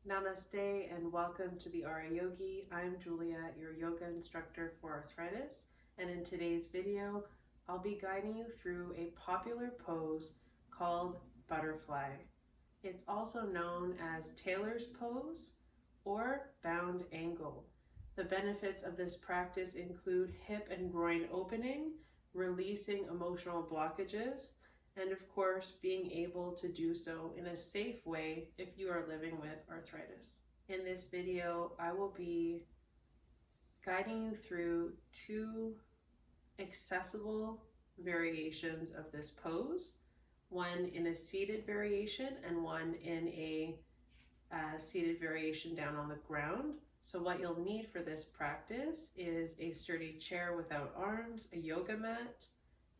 Namaste and welcome to the RA Yogi. I'm Julia, your yoga instructor for arthritis, and in today's video, I'll be guiding you through a popular pose called butterfly. It's also known as Tailor's Pose or bound angle. The benefits of this practice include hip and groin opening, releasing emotional blockages, and of course, being able to do so in a safe way if you are living with arthritis. In this video, I will be guiding you through two accessible variations of this pose, one in a seated variation and one in a seated variation down on the ground. So what you'll need for this practice is a sturdy chair without arms, a yoga mat,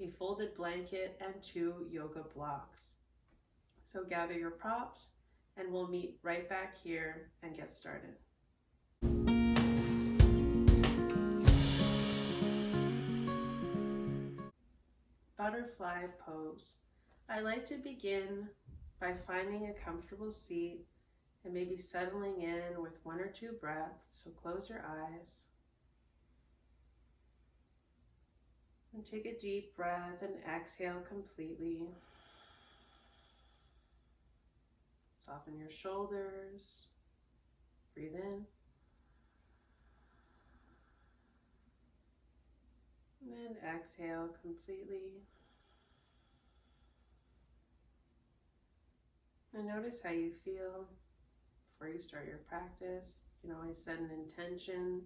a folded blanket, and 2 yoga blocks. So gather your props and we'll meet right back here and get started. Butterfly pose. I like to begin by finding a comfortable seat and maybe settling in with 1 or 2 breaths. So close your eyes. And take a deep breath and exhale completely. Soften your shoulders. Breathe in. And exhale completely. And notice how you feel before you start your practice. You can always set an intention.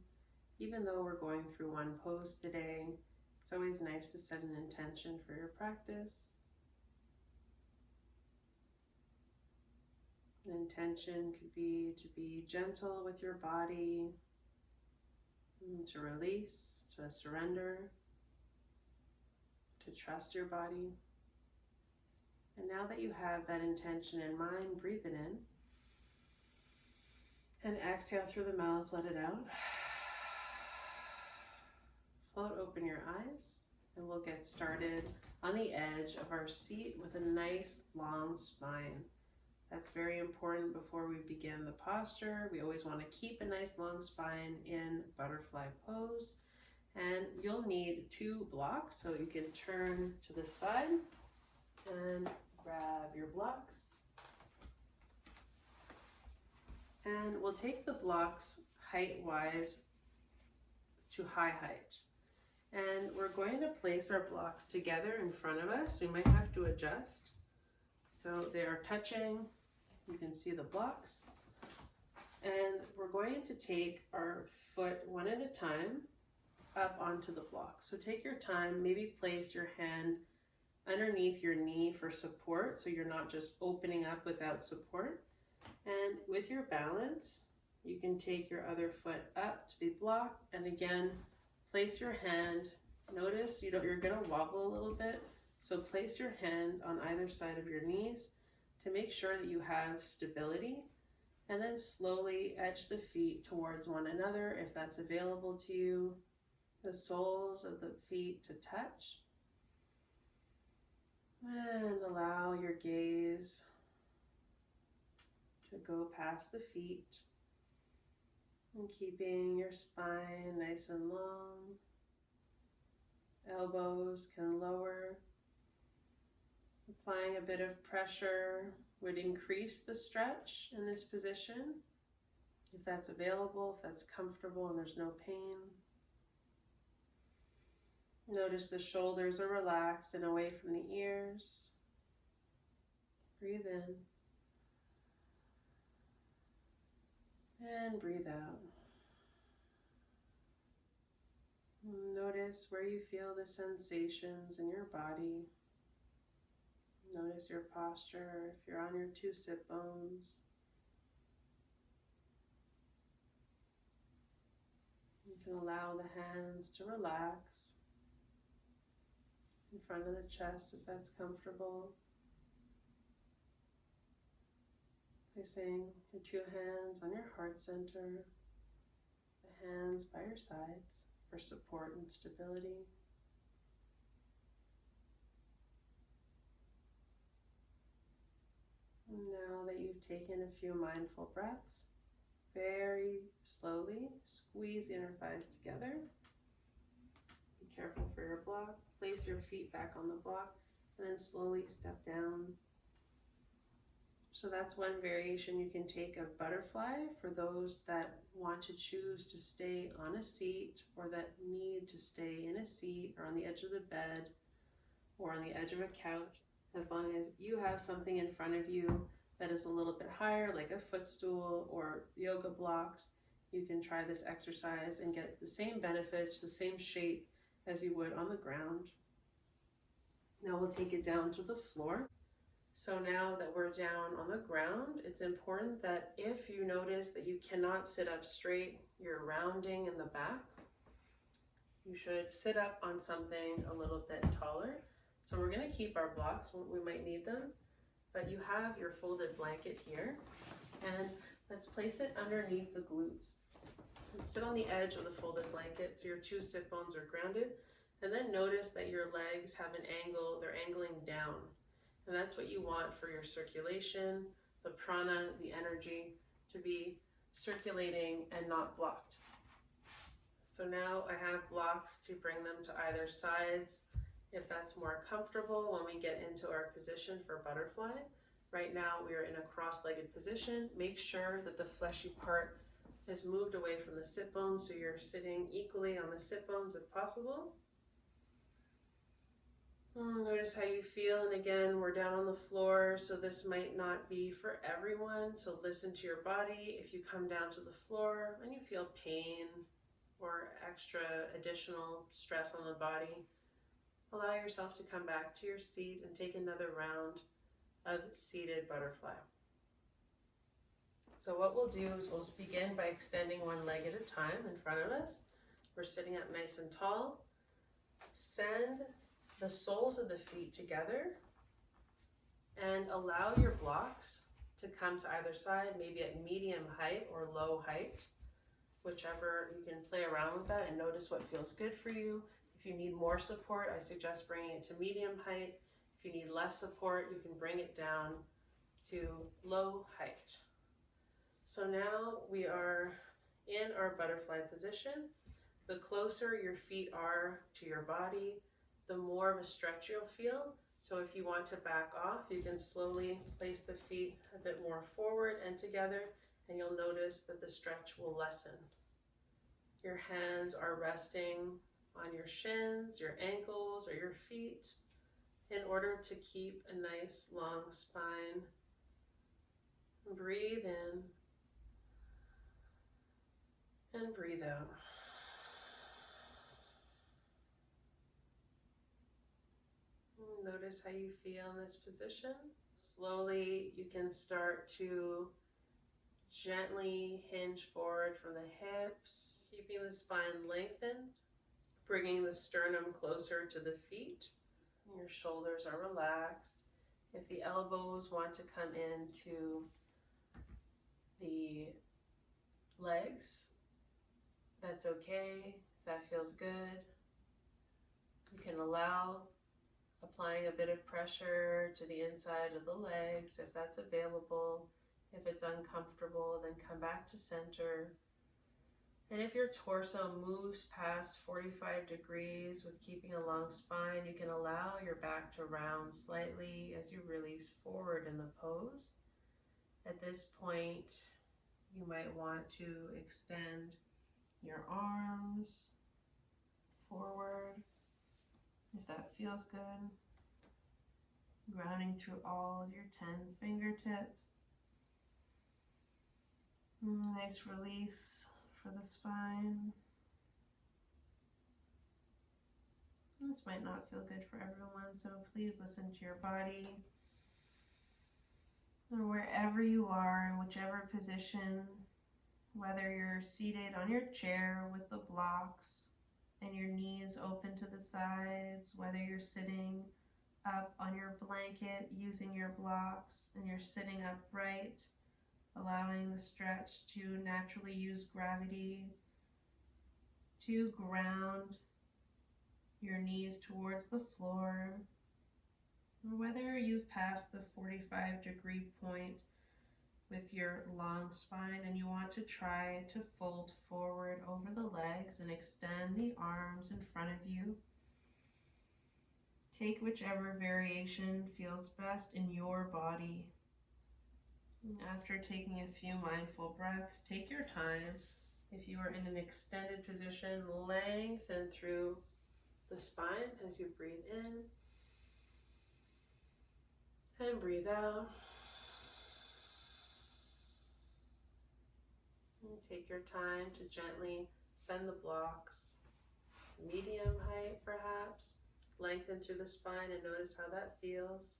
Even though we're going through one pose today, it's always nice to set an intention for your practice. An intention could be to be gentle with your body, to release, to surrender, to trust your body. And now that you have that intention in mind, breathe it in. And exhale through the mouth, let it out. Float open your eyes, and we'll get started on the edge of our seat with a nice long spine. That's very important before we begin the posture. We always want to keep a nice long spine in butterfly pose. And you'll need 2 blocks, so you can turn to the side and grab your blocks. And we'll take the blocks height-wise to high height. And we're going to place our blocks together in front of us. We might have to adjust. So they are touching. You can see the blocks. And we're going to take our foot one at a time up onto the block. So take your time, maybe place your hand underneath your knee for support, so you're not just opening up without support. And with your balance, you can take your other foot up to the block, and again, place your hand. Notice you're going to wobble a little bit, so place your hand on either side of your knees to make sure that you have stability, and then slowly edge the feet towards one another if that's available to you. The soles of the feet to touch. And allow your gaze to go past the feet, and keeping your spine nice and long. Elbows can lower. Applying a bit of pressure would increase the stretch in this position, if that's available, if that's comfortable and there's no pain. Notice the shoulders are relaxed and away from the ears. Breathe in. And breathe out. Notice where you feel the sensations in your body. Notice your posture, if you're on your 2 sit bones. You can allow the hands to relax in front of the chest if that's comfortable. Placing your 2 hands on your heart center, the hands by your sides for support and stability. And now that you've taken a few mindful breaths, Very slowly squeeze the inner thighs together. Be careful for your block. Place your feet back on the block and then slowly step down. So that's one variation you can take of butterfly for those that want to choose to stay on a seat or that need to stay in a seat or on the edge of the bed or on the edge of a couch. As long as you have something in front of you that is a little bit higher, like a footstool or yoga blocks, you can try this exercise and get the same benefits, the same shape as you would on the ground. Now we'll take it down to the floor. So now that we're down on the ground, it's important that if you notice that you cannot sit up straight, you're rounding in the back, you should sit up on something a little bit taller. So we're going to keep our blocks, we might need them, but you have your folded blanket here, and let's place it underneath the glutes. And sit on the edge of the folded blanket so your two sit bones are grounded, and then notice that your legs have an angle, they're angling down. And that's what you want for your circulation, the prana, the energy, to be circulating and not blocked. So now I have blocks to bring them to either sides if that's more comfortable when we get into our position for butterfly. Right now we are in a cross-legged position. Make sure that the fleshy part is moved away from the sit bones so you're sitting equally on the sit bones if possible. Notice how you feel, and again, we're down on the floor, so this might not be for everyone, so listen to your body. If you come down to the floor and you feel pain or extra additional stress on the body, allow yourself to come back to your seat and take another round of seated butterfly. So what we'll do is we'll begin by extending one leg at a time in front of us. We're sitting up nice and tall. Send the soles of the feet together and allow your blocks to come to either side, maybe at medium height or low height, whichever. You can play around with that and notice what feels good for you. If you need more support, I suggest bringing it to medium height. If you need less support, you can bring it down to low height. So now we are in our butterfly position. The closer your feet are to your body, the more of a stretch you'll feel. So if you want to back off, you can slowly place the feet a bit more forward and together, and you'll notice that the stretch will lessen. Your hands are resting on your shins, your ankles, or your feet in order to keep a nice long spine. Breathe in and breathe out. Notice how you feel in this position. Slowly, you can start to gently hinge forward from the hips, keeping the spine lengthened, bringing the sternum closer to the feet. Your shoulders are relaxed. If the elbows want to come into the legs, that's okay. If that feels good, you can allow applying a bit of pressure to the inside of the legs if that's available. If it's uncomfortable, then come back to center. And if your torso moves past 45 degrees with keeping a long spine, you can allow your back to round slightly as you release forward in the pose. At this point, you might want to extend your arms forward if that feels good. Rounding through all of your 10 fingertips. Nice release for the spine. This might not feel good for everyone, so please listen to your body. And wherever you are, in whichever position, whether you're seated on your chair with the blocks and your knees open to the sides, whether you're sitting up on your blanket using your blocks and you're sitting upright, allowing the stretch to naturally use gravity to ground your knees towards the floor, or whether you've passed the 45-degree point with your long spine, and you want to try to fold forward over the legs and extend the arms in front of you. Take whichever variation feels best in your body. After taking a few mindful breaths, take your time. If you are in an extended position, lengthen through the spine as you breathe in and breathe out. And take your time to gently send the blocks to medium height perhaps. Lengthen through the spine and notice how that feels.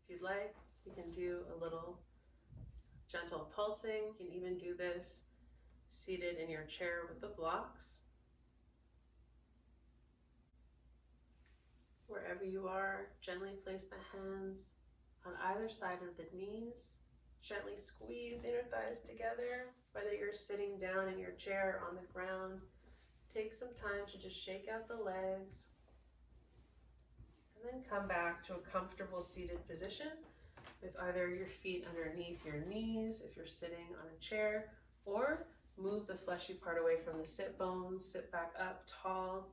If you'd like, you can do a little gentle pulsing. You can even do this seated in your chair with the blocks. Wherever you are, gently place the hands on either side of the knees. Gently squeeze inner thighs together, whether you're sitting down in your chair or on the ground. Take some time to just shake out the legs. And then come back to a comfortable seated position with either your feet underneath your knees if you're sitting on a chair, or move the fleshy part away from the sit bones. Sit back up tall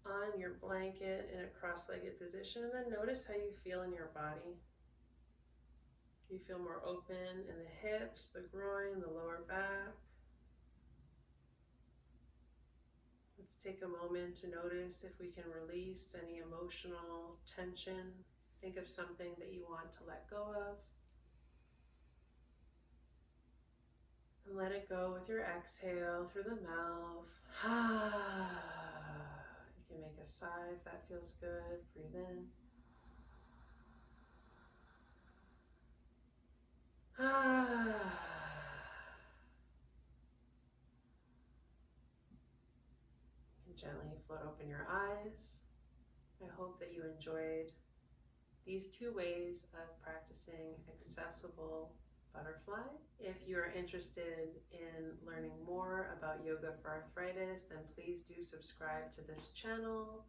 on your blanket in a cross-legged position, and then notice how you feel in your body. You feel more open in the hips, the groin, the lower back. Let's take a moment to notice if we can release any emotional tension. Think of something that you want to let go of. And let it go with your exhale through the mouth. You can make a sigh if that feels good. Breathe in. Gently float open your eyes. I hope that you enjoyed these two ways of practicing accessible butterfly. If you are interested in learning more about yoga for arthritis, then please do subscribe to this channel.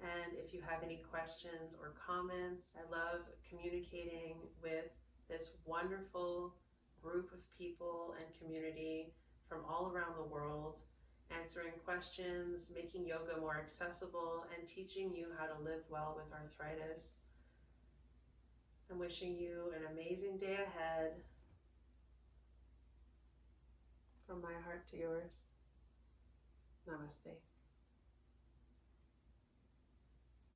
And if you have any questions or comments, I love communicating with this wonderful group of people and community from all around the world, answering questions, making yoga more accessible, and teaching you how to live well with arthritis. I'm wishing you an amazing day ahead. From my heart to yours. Namaste.